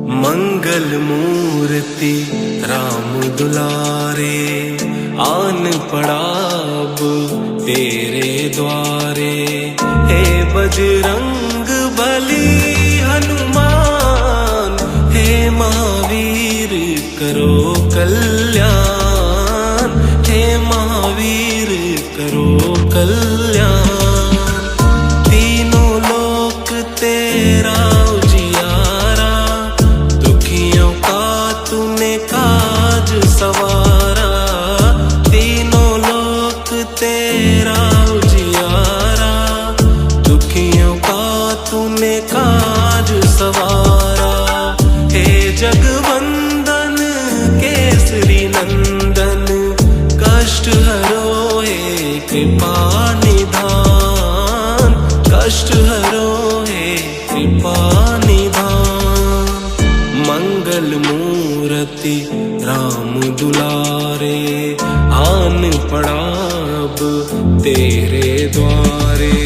मंगल मूर्ति राम दुलारे, आन पड़ा अब तेरे द्वारे। हे बजरंग बली हनुमान, हे महावीर करो कल्याण, हे महावीर करो कल्याण। तीनों लोक तेरा उजियारा, दुखियों का तूने काज सवारा। तीनों लोक तेरा उजियारा, दुखियों का तूने काज सवारा। हे जगवंदन केसरी नंदन, कष्ट हरो हे कृपा निधान, कष्ट हरो हे कृपा निधान। मंगल मूर्ति राम दुलारे, आन पड़ा अब तेरे द्वारे।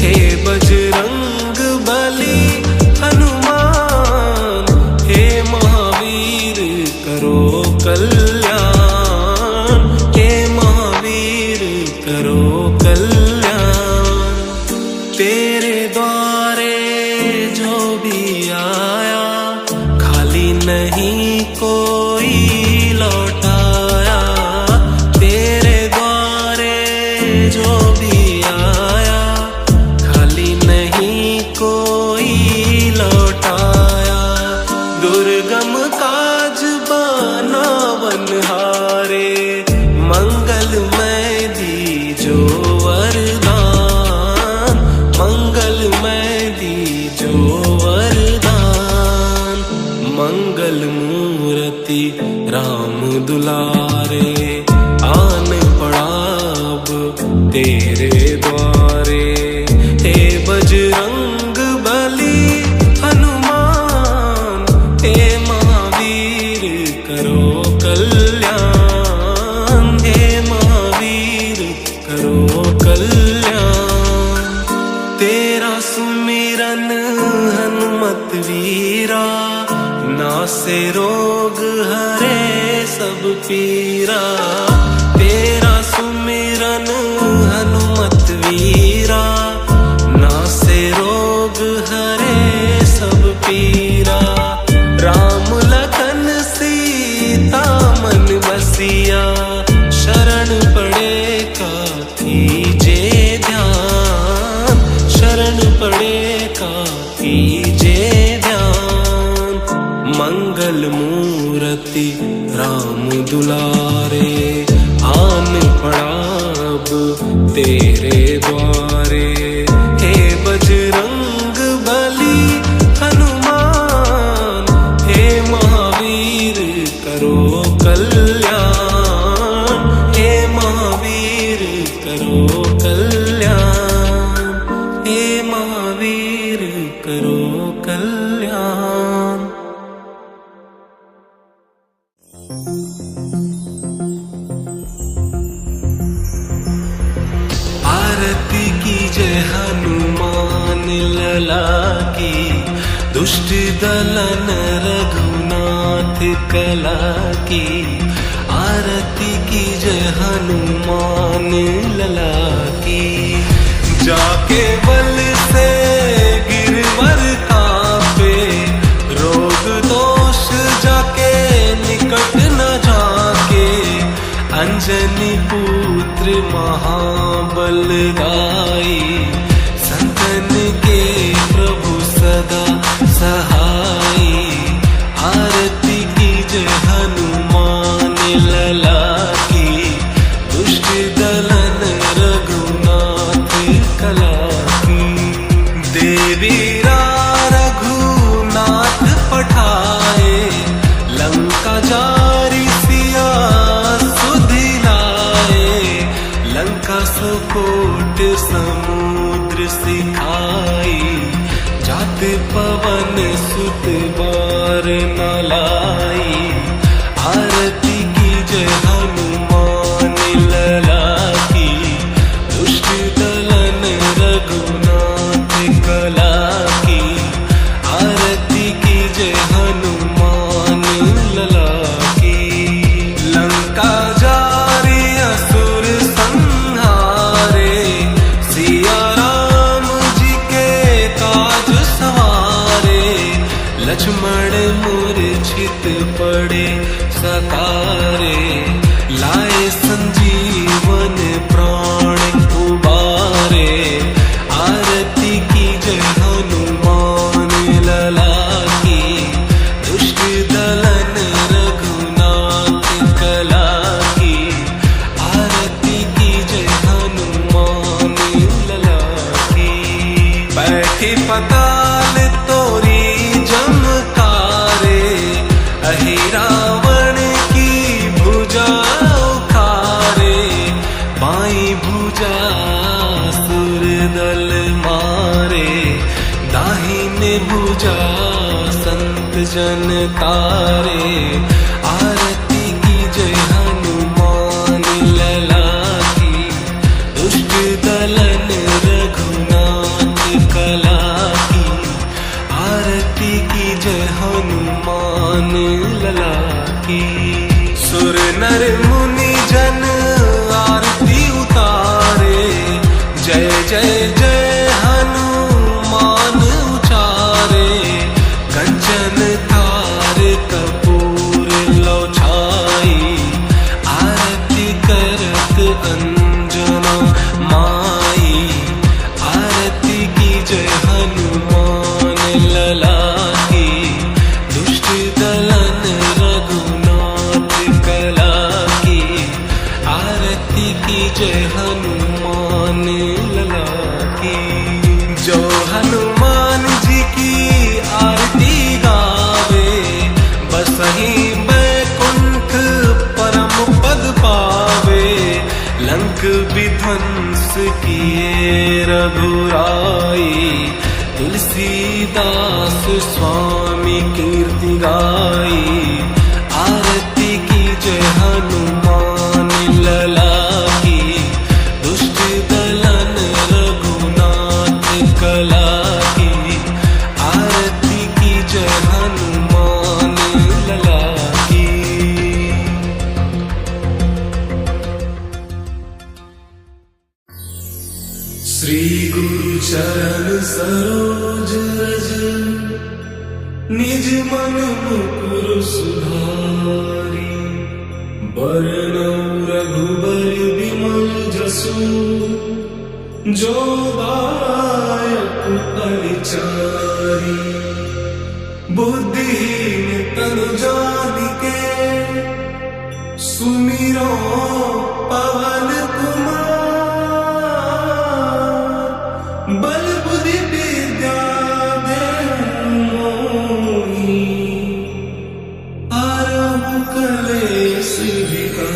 हे बजरंग बली हनुमान, हे महावीर करो कल्याण, हे महावीर करो कल्याण। तेरे द्वारे जो भी आया, खाली नहीं कोई लौटाया। तेरे द्वारे जो भी आया, खाली नहीं कोई लौटाया। दुर्गम काज बनावनहारे, मंगलमय दीजो वरदान, मंगलमय दीजो वरदान। मंगल मूर्ति राम दुलारे, आन पड़ा अब तेरे द्वारे। हे बजरंग बली हनुमान, हे महावीर करो कल्याण, हे महावीर करो कल्याण। तेरा सुमिरन हनुमत वीरा, नासे रोग हरे सब पीरा। तेरा सुमिरन हनुमत वीरा, नासे रोग हरे सब पीरा। राम लखन सीता मन बसिया, शरण पड़े का कीजे ध्यान, शरण पड़े का कीजे ध्यान। मंगल मूर्ति राम दुलारे, आन पड़ा अब तेरे द्वारे। हे बजरंग बली हनुमान, हे महावीर करो कल्याण, हे महावीर करो कल्याण, हे महावीर करो कल्याण। आरती की जय हनुमान लला की, दुष्ट दलन रघुनाथ कला की। आरती की जय हनुमान लला की। जाके बल से गिरवर कांपे, रोग दोष जाके निकट न जाके। अंजनी पुत्र महाबलदाई, संतन के प्रभु सदा सहाई। आरती की जय हनुमान लला की, दुष्ट दलन रघुनाथ कला की। देवीरा रघुनाथ पठाए, लंका जारी सिया सुधिलाए। लंका सुकोट समुद्र सिखाई, जात पवन सुत बार न लाई। आरती की जय हनुमान लला की, दुष्ट दलन रघुनाथ कला की। आरती की जय हनुमान लक्ष्मण मूर्छित पड़े सतारे, लाए संजीवन प्राण उबारे। आरती की जय हनुमान लला की, दुष्ट दलन रघुनाथ कला की। आरती की जय हनुमान लला की। बैठी पताल तोरी जमकारे, अहि रावण की भुजा उखारे। बाई भुजा सुर दल मारे, दाहिने भुजा संत जन तारे। आरती की जय हनुमान लला की, दुष्ट दलन रघुनाथ कला की। आरती की जय हनुमान लला की। सुर नर मुनि जन आरती उतारे, जय जय जय हनुमान उचारे। कंचन थार कपूर लो छाई, आरती करत अंजना माई। आरती की जय हनुमान लला की, दुष्ट दलन रघुनाथ कला की। आरती की जय हनुमान लला की। जो हनुमान जी की आरती गावे, बसहि बैकुंठ परम पद पावे। लंक विध्वंस किए रघुराई, तुलसीदास स्वामी कीर्ति गाई। आरती की जय हनुमान लला की, दुष्ट दलन रघुनाथ कला की। आरती की जय हनुमान लला की। श्री गुरु चरण सरोज रज, निज मन मुकुर सुधारी। बरनउँ रघुबर विमल जसु, जो दायक परिचारी। बुद्धिहीन तनु जानिके, सुमिरो पवन कुमार। बल बुद्धि विद्या देहु मोहि, आरहु कलेस विकार।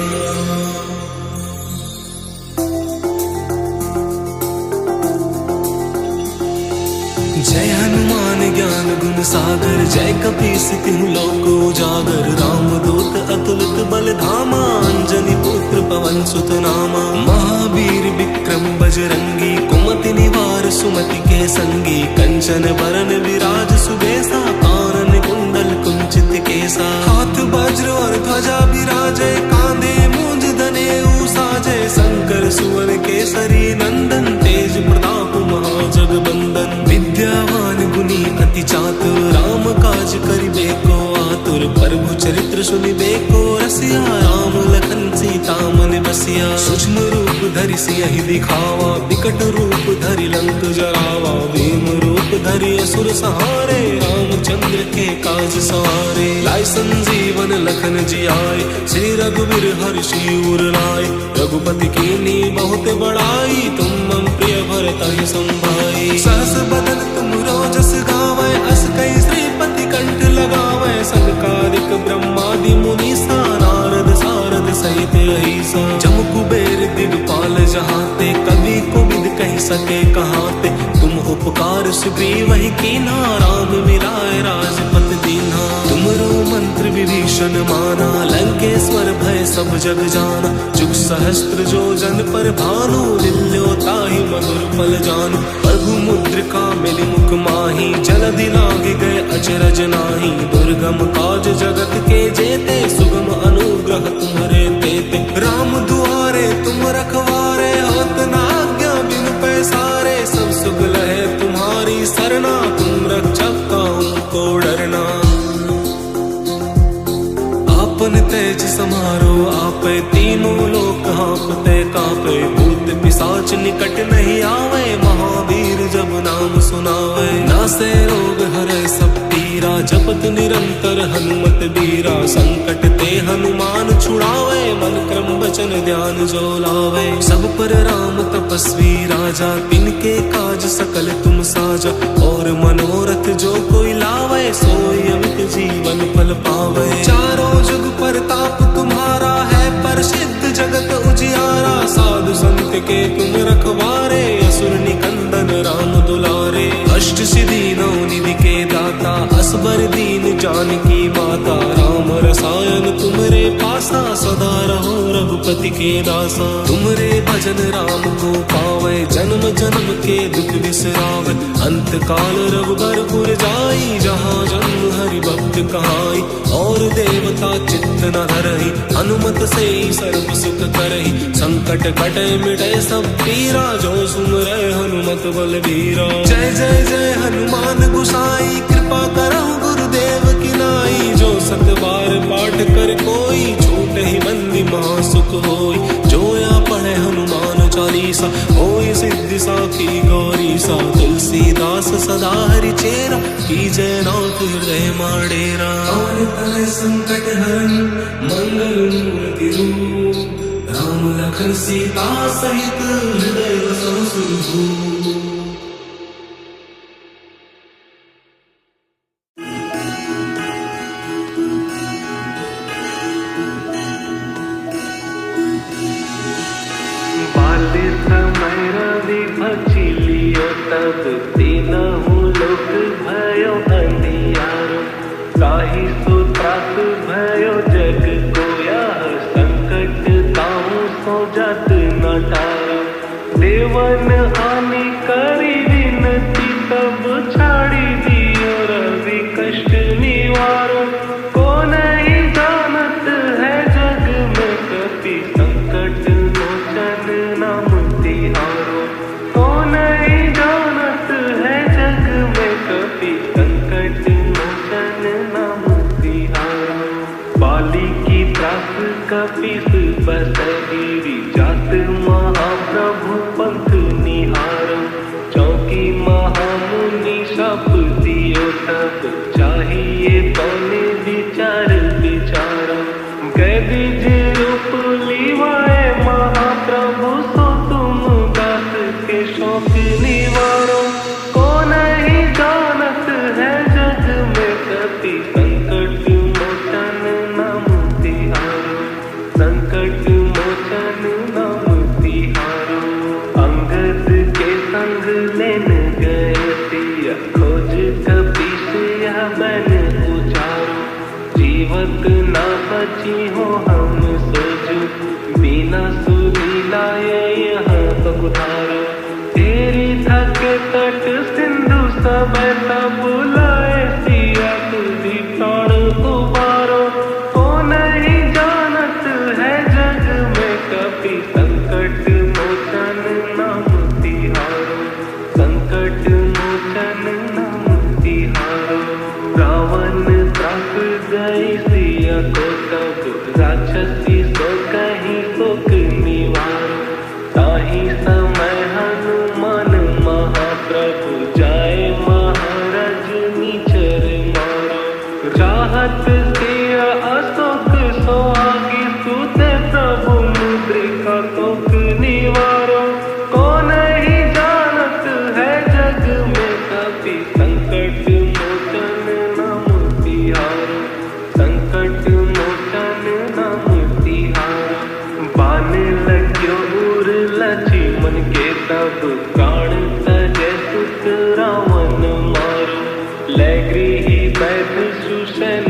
जय हनुमान ज्ञान गुण सागर, जय कपीस तिहु लोक उजागर। रामदूत अतुलित बल धामा, अंजनी पुत्र पवन सुत नामा। महावीर विक्रम बजरंगी, कुमति निवार सुमति के संगी। कंचन बरन विराज सुबेसा, कानन कुंडल कुंचित केसा। हाथ वज्र और ध्वजा विराजे, कांधे मूंज दनेऊ साजे। शंकर सुवन केसरी नंदन, तेज प्रताप महाजगबंदन। विद्यावान गुणी अति चातुर, राम काज करिबेको आतुर। प्रभु चरित्र सुनिबेको रसिया, राम लखन सीता मन बसिया। सूक्ष्म रूप धरि सियहि दिखावा, विकट रूप धरि लंक जरावा। भीम रूप धरि असुर सहारे, रामचंद्र के काज सवारे। लाए संजीवन लखन जियाए, श्री रघुवीर हर्षि उर लाए। रघुपति कीन्ही बहुत बड़ाई, तुम मम प्रिय भरतहि संभाई। सहस बदन तुम रोजस गावै, अस कई श्रीपति कंठ लगावै। सनकादिक ब्रह्मादि मुनीसा, नारद सारद सहित अहिसा। जम कुबेर दिगपाल जहाते, कवि कोविद कहि सके कहाते। तुम उपकार सुग्रीवहि कीन्हा, राम मिलाए राजपत दीन्हा। तुमरो मंत्र विभीषण माना, लंकेश्वर भय सब जग जाना। जुग सहस्त्र जो जन पर भानु, लिल्यो ताहि मधुर फल जानू। प्रभु मुद्रिका मिलि मुख माहि, जलधि लागे गए अचरज नाही। दुर्गम काज जगत के जेते, सुगम अनुग्रह तुम्हरे तेते। राम दुआरे तुम रखवारे, होत न आज्ञा बिनु पैसारे। सब सुख लहे तुम्हारी सरना, तुम रक्षक काहू को डरना। तेज समारो आपे, तीनों लोक हाँपते कापे। भूत पिशाच निकट नहीं आवे, महावीर जब नाम सुनावे। नासे रोग हरे सब पीरा, जपत निरंतर हनुमत बीरा। संकट ते हनुमान छुड़ावे, मन क्रम वचन ध्यान जो लावे। सब पर राम तपस्वी राजा, तिनके काज सकल तुम साजा। और मनोरथ जो कोई लावे, सोई अमित जीवन फल पावे। चारों जुग परताप तुम्हारा है, प्रसिद्ध जगत उजियारा। साधु संत के तुम रखवारे, असुर निकंदन राम दुलारे। अष्ट सिद्धि नौ निधि के दाता, असबर दीन जानकी माता। राम रसायन तुमरे पासा, सदा रहो रघुपति के दासा। तुमरे भजन राम को पावे, जन्म जन्म के दुख बिसरावे। अंत काल रघुबरपुर जाई, जहाँ जन्म हरि भक्त कहाई। और देवता चित्त न धरहि, हनुमत से सर्व सुख करहि। संकट कटे मिटे सब पीरा, जो सुमरै हनुमत बलबीरा। जय जय जय हनुमान गोसाई, कृपा करहु गुरुदेव की नाई। जो सत बार पाठ कर कोई, छूट ही बंदी महासुख होई। जो या पढ़े हनुमान चालीसा, होई सिद्धि साखी गौरीसा। तुलसीदास सदा हरि चेरा, कीजय नाथ हृदय माडेरा। और तरह संकट हरन मंगल मूर्ति रूप, राम लखन सीता सहित हृदय बसहु सुरभूप। तब तीनहु लोक भयो अंधियारो। ताहि सो त्रास भयो जग कोया, संकट ताहू सो जात न टारो। देवन आनि करी विनती, तब छाड़ी दियो रवि कष्ट निवारो। को नहीं जानत है जग में कपि, संकट मोचन नाम तिहारो। को नहीं जानत है जग में कपि, संकट मोचन नाम तिहारो। बाली की त्रास कपीस बसगिरी, जात महाप्रभु पंथ निहारो। चौकी महामुनि शाप दियो, तब चाहिए पौने विचार विचारो। गए बीज रूप लीवाए महाप्रभु, सो तुम दास के शोक निवारो। को नहीं जानत है जग में कपि, संकट मोचन नाम तिहारो। संकट मोचन नाम तिहारो। अंगद के संग लेन गए सिया, खोज कपीस यह बन उचारो। जीवत ना बची हो हम सोजु, बिना सुलीलाए यहाँ पकुधारो। तेरी थक तट सिंधु सब तब बुलाए, सिया तुझी प्राण उबारो। को नहीं जानत है जग में कपि, संकट मोचन नाम तिहारो। संकट मोचन नाम तिहारो। रावण त्रास गई सिया को तब, राक्षसी सो कहीं शोक निवारो। ताहि समय हनुमान महाप्रभु, जाए महाराज नीचर मारो। चाहत सिया अशोक सोहागी, सुते प्रभु मुद्रिका तोक निवारो। को नहीं जानत है जग में कपि, संकट मोचन नाम तिहारो। संकट मोचन नाम तिहारो। बान लग्यो उर लक्ष्मण के, तब प्राण तजै सुत रावण मारो। लै गृही वैद्य सुषैण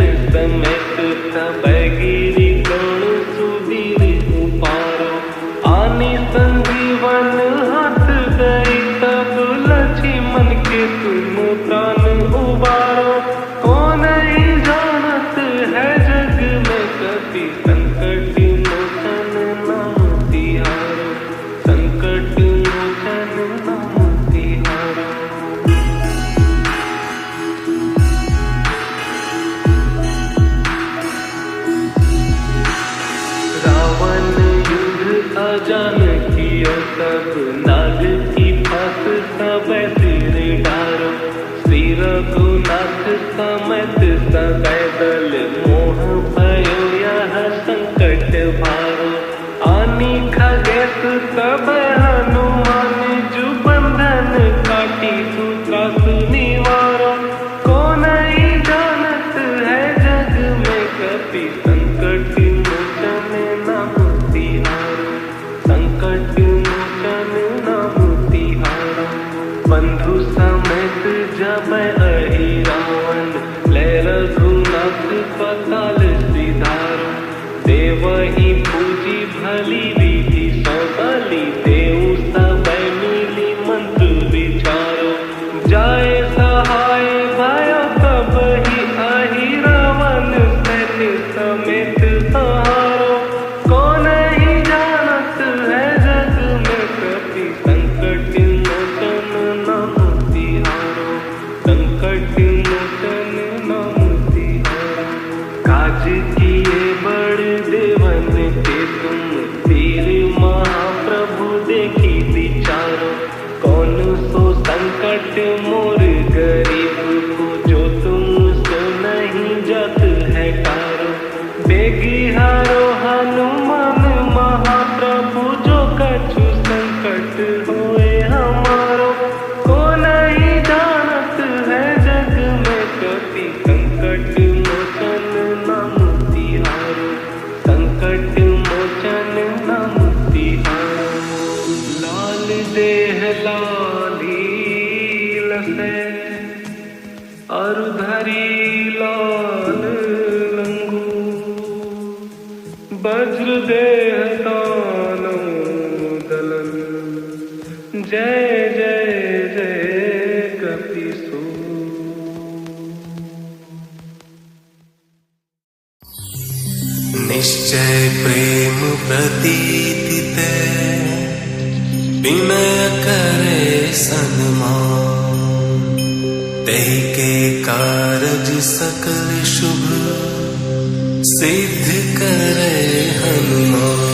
जान कियो सब नाग की फांस सब सिर डारो श्री रघुनाथ समेत सदैदल मोह भयो यह संकट भारो आनी खगेश सब हनुमान जु बंधन काटी सुत्रास निवारो को नहीं जानत है जग में कपि संकट मोचन नाम तिहारो संकट मोचन नाम तिहारो बंधु समेत जब अहि रावण ले रघुनाथ पताल सिधारो देवहि पूजी भली विधि सौ बलि देऊ सब मिली मंत्र विचारो जाय सहाय भयो तब ही अहि रावण सैन्य समेत सहारो को नहीं जानत है जग में कपि संकट मोचन नाम तिहारो संकट मोचन नाम तिहारो काज किए बड़ देवन के तुम तीर महाप्रभु देखी विचारो कौन सो संकट मोर गरीब को जो तुम सो नहीं जत है कारो बेगी हारो हनुमान महाप्रभु जो कछु संकट होए हमारो को नहीं जानत है जग में कपि संकट मोचन नाम तिहारो संकट मोचन नाम तिहारो लाल देह लाली लसे अरुधरी लाल लंगू वज्र देह दानो दलन जय जय जय कपिसु निश्चय प्रेम प्रतीति ते विनय करे सन्मान तेहि के कारज सकल शुभ सिद्ध करे हनुमान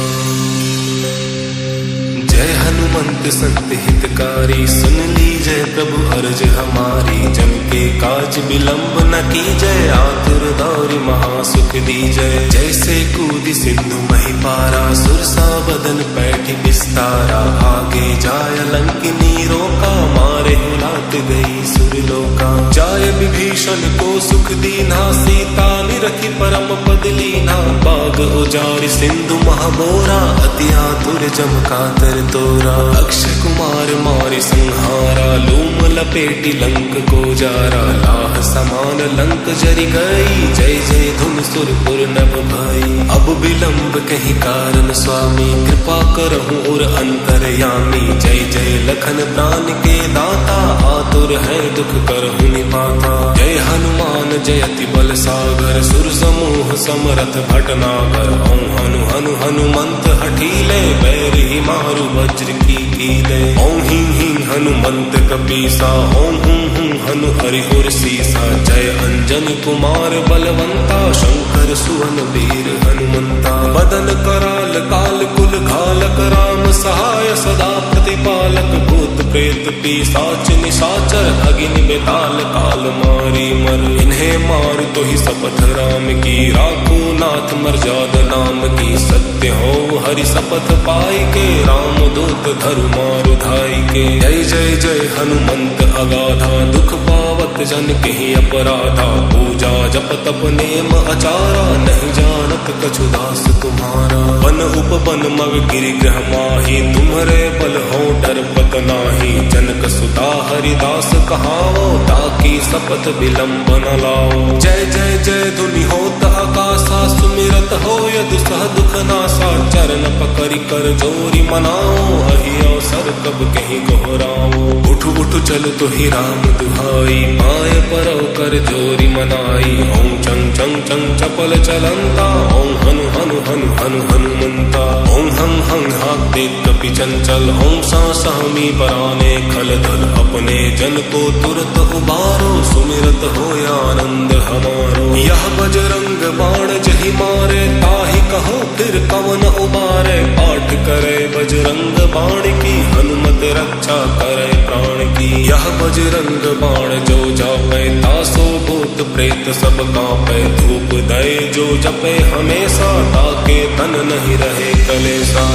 जय हनुमंत संत हितकारी सुन लीजय प्रभु अर्ज हमारी जन के काज विलंब न कीजय आतुर दौरि महासुख दीजय जैसे कूदि सिंधु मही पारा सुरसा बदन पैठी विस्तारा आगे जाय लंकिनी रोका मारे लात गई सुरलोका जाय विभीषण को सुख दीना सीता निरखी परम पद लीना बाग उजारि सिंधु महाबोरा अति आतुर जम कातर तोरा अक्षय कुमार मारि संहारा लूम लपेटी लंक को जारा लाह समान लंक जरि गई जय जय धुन सुरपुर नभ भई अब विलंब कहीं कारण स्वामी कृपा करहु और अंतरयामी जय जय लखन प्राण के दाता आतुर है दुख करहु निपाता जय हनुमान जयति बल सागर सुर समूह समरथ भटनागर ओं हनु हनु हनुमंत हठीले बैर ही मारु वज्र की कीले ओं हिं हिं हनुमंत कपीसा ओं हुं हुं हनु हरिहुर सीसा जय अंजन कुमार बलवंता शंकर सुवन वीर हनुमंता बदन कराल काल कुल घालक राम सहाय सदा प्रतिपालक भूत प्रेत पिशाच निशाचर अग्नि बेताल काल मारी मर इन्हें मार तो ही शपथ राम की राखो नाथ मर्यादा नाम की सत्य हो हरि शपथ पाई के राम दूत धरु मारु धाई के जय जय जय हनुमंत अगाधा दुख पावत जन के अपराधा पूजा जप तप नेम अचारा नहीं जानत कछु दास तुम्हारा वन उपवन मग गिरि ग्रह माही तुम्हरे बल हो डरपत नाही जनक सुता हरिदास कहाओ ताकि शपथ विलंब न लाओ जय जय जय धुनि होत आकाशा सुमिरत हो यदु सह दुख नासा चरण पकड़ि कर जोरी मनाओ अहि अवसर कब कहीं गोहराओ उठ उठ चल तो ही राम दुहाई पाए परौ कर जोरी मनाई ओं चंग चंग चंग चपल चलंता ओं हनु हनु हनु हनु हनुमंता ओं हं हं हाते कपि चंचल ओं सा सहमी पराने खल धल अपने जन को तुरत उबारो सुमिरत हो आनंद हमारो यह बजरंग बाण जहि मारे ताहि कहो फिर कवन उबारे पाठ करे बजरंग बाण की, हनुमत रक्षा करे प्राण की। यह बजरंग बाण जो जापे, तासो भूत प्रेत सब कांपे। धूप दे जो जपे हमेशा, ताके तन नहीं रहे कलेसा।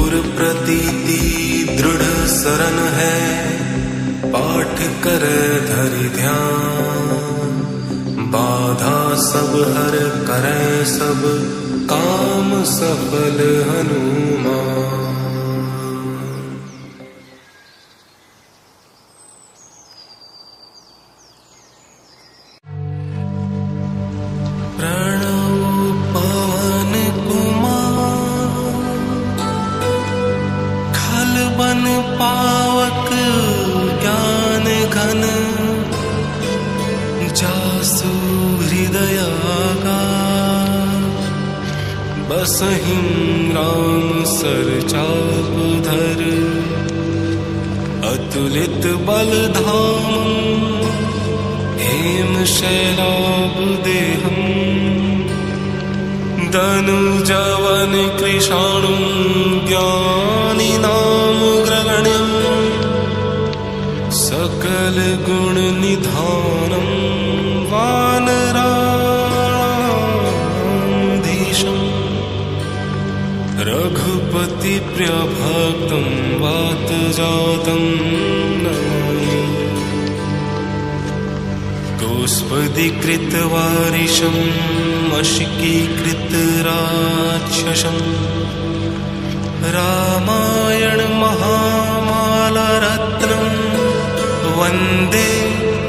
उर प्रतीति दृढ़ शरण है, पाठ करे धरि ध्यान। बाधा सब हर करे सब, काम सफल हनुमान। प्रणव पवन कुमार, खल बन पावक ज्ञान घन। जासु हृदयागा, बसहिं राम सर चाप धर। अतुलित बल धाम, हेम शैलाभ देहम। धनुजवन कृशाणुं, ज्ञानी नाम ग्रगण्यम्। सकल गुण निधानम, वानराधीशम्। रघुपति प्रिय भक्तं, वात जातं नमामि। गोस्पदीकृत वारिशम्, अशिकीकृत राक्षसम्। रामायण महामाला रत्नम्, वन्दे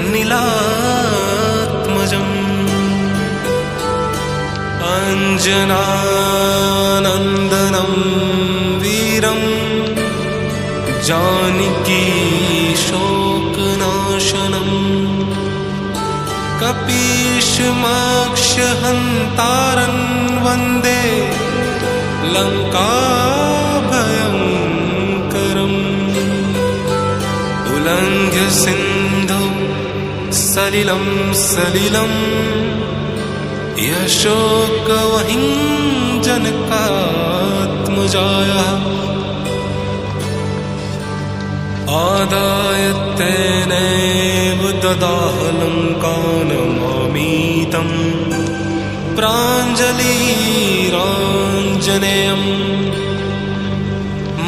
नीलात्मजम्। अंजनानन्दनं वीरं, जानकी शोकनाशनम्। कपीशमक्षहन्तारं, वन्दे लङ्काभयङ्करम्। उल्लङ्घ्य सिन्धु सलिलं सलिलं, यशोकवहिं जनकात्मजायाः। आदाय तेनैव ददाह लङ्कानमामीतम्। प्राञ्जलिराञ्जनेयम्,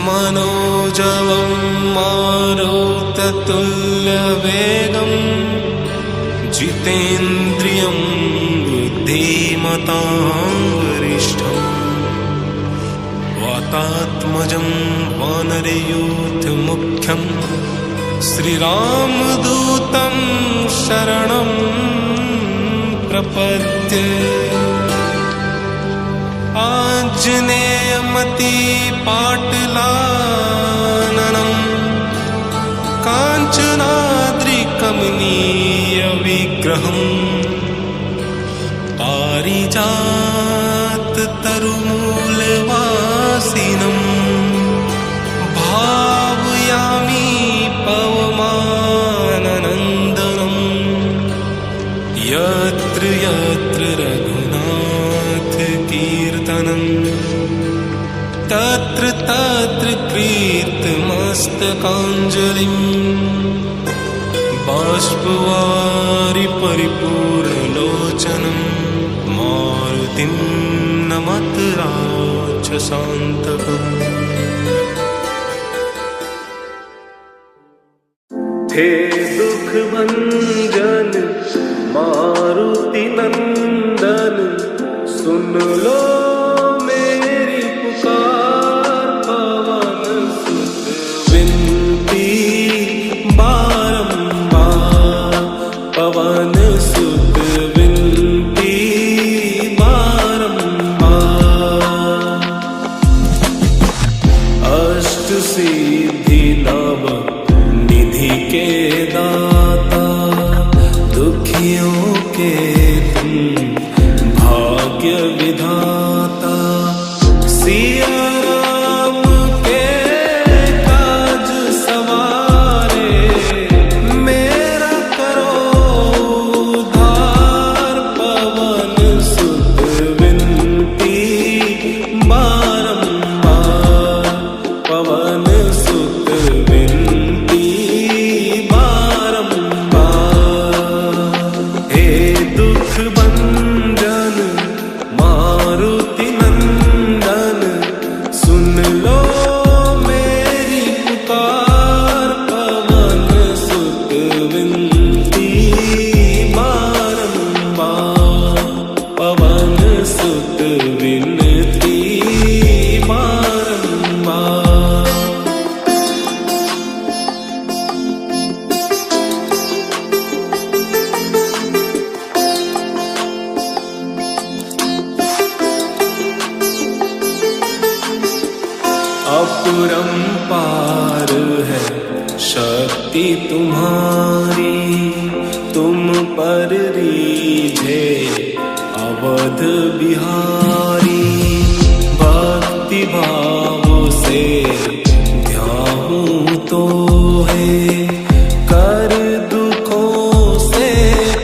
मनोजवं मारुततुल्यवेगम्। जितेन्द्रियं बुद्धिमतां वरिष्ठम्। वातात्मजं वानरयूथमुख्यं, श्रीरामदूतं शरणं प्रपद्ये। आञ्जनेयमतिपाटलाननं, काञ्चनाद्रिकमनीयविग्रहम्। पारिजाततरुमूलवासिनम्, भावयामि पवमाननन्दनम्। यत्र यत्र रघुनाथकीर्तनं, तत्र तत्र कीर्तमस्तकाञ्जलिम्। बाष्पवारि परिपूर्णलोचनं, मारुतिं नमत राक्षसान्तकम्। हे दुख भंजन मारुति नंदन, सुन लो मेरी पुकार। पवन सुत विनती बारंबार, पवन सुत विनती बारंबार। अष्ट सिद्धि नव निधि के दाता, दुखियों के तुम भाग्य विधाता। सिया राम के काज सवारे, मेरा करो उद्धार। पवन सुत विनती अपरंपार है शक्ति तुम्हारी, तुम पर रीझे अवध बिहारी। भक्ति भाव से ध्याऊं तो है कर दुखों से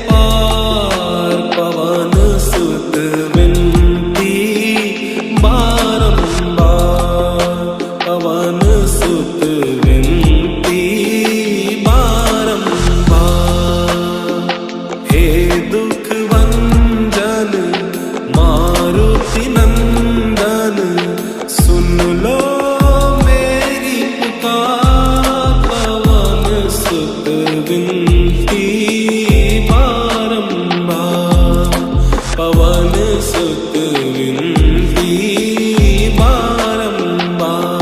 पार। पवन सुत विनती बारंबार, पवन सुत विनती बारंबार। हे दुख भंजन मारुति नंदन, सुन लो मेरी पुकार। पवन सुत विनती बारंबार, पवन सुत विनती बारंबार।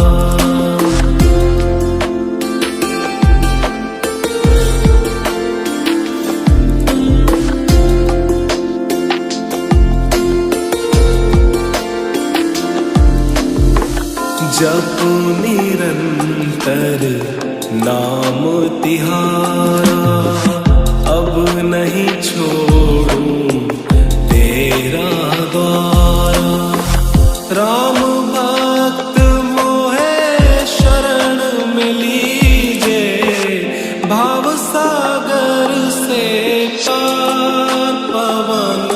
जपो निरंतर नाम तिहारा, अब नहीं छोड़ूं तेरा द्वारा। राम भक्त मोहे शरण में लीजे, भाव सागर से पार। पवन